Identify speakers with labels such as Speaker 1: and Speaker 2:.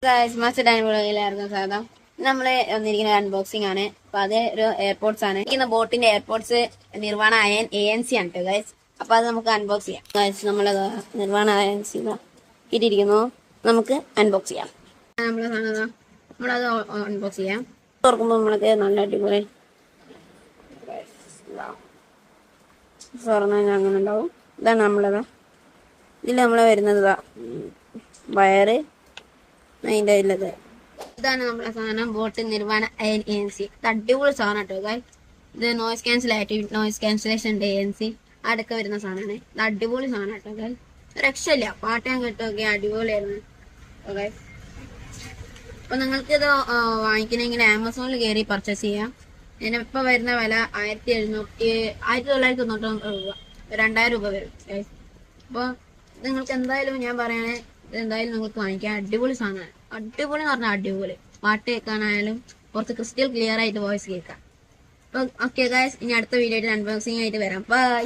Speaker 1: എല്ലാവർക്കും സ്വാഗതം. നമ്മള് വന്നിരിക്കുന്ന അൺബോക്സിംഗ് ആണ്. അപ്പൊ അത് ഒരു എയർപോർട്സ് ആണ്. ഇരിക്കുന്ന ബോട്ടിന്റെ എയർപോർട്സ് നിർവ്വാണ അയൻ ANC ആണ് കേട്ടോ ഗൈസ്. അപ്പൊ അത് നമുക്ക് അൺബോക്സ് ചെയ്യാം ഗൈസ്. നമ്മളത് നിർവ്വാണ ANC ഇട്ടിരിക്കുന്നു. നമുക്ക് അൺബോക്സ് ചെയ്യാം. നമ്മളത് അൺബോക്സ് ചെയ്യാം. തുറക്കുമ്പോൾ നമ്മൾക്ക് നല്ല അടിപൊളി തുറന്നു കഴിഞ്ഞാൽ അങ്ങനെ ഉണ്ടാവും. ഇതാണ് നമ്മളത്. ഇതിൽ നമ്മള് വരുന്നത് വയറ് അതിൻ്റെ ഉള്ളത്. ഇതാണ് നമ്മളെ സാധനം. Boat Nirvana ANC. ഇത് അടിപൊളി സാധനം കേട്ടോ ഗൈസ്. ഇത് നോയ്സ് ക്യാൻസലേഷൻ ഉണ്ട്. ANC അടക്കം വരുന്ന സാധനമാണ്. ഇത് അടിപൊളി സാധനം കേട്ടോ ഗൈസ്. രക്ഷയില്ല. പാട്ട് ഞാൻ കേട്ടോക്കെ അടിപൊളിയായിരുന്നു ഗൈസ്. അപ്പൊ നിങ്ങൾക്ക് ഇത് വാങ്ങിക്കണമെങ്കിൽ ആമസോണിൽ കയറി പർച്ചേസ് ചെയ്യാം. ഇതിനിപ്പോൾ വരുന്ന വില 1999 രൂപ, 2000 രൂപ വരും ഗൈസ്. അപ്പോൾ നിങ്ങൾക്ക് എന്തായാലും ഞാൻ പറയണേ, എന്തായാലും നിങ്ങൾക്ക് വാങ്ങിക്കാം. അടിപൊളി സാധനമാണ്. അടിപൊളി എന്ന് പറഞ്ഞാൽ അടിപൊളി. പാട്ട് കേൾക്കാനായാലും കുറച്ച് ക്രിസ്റ്റൽ ക്ലിയർ ആയിട്ട് വോയിസ് കേൾക്കാം. അപ്പൊ ഓക്കെ ഗൈസ്, ഇനി അടുത്ത വീഡിയോ ആയിട്ട് അൺബോക്സിംഗ് ആയിട്ട് വരാം. ബൈ.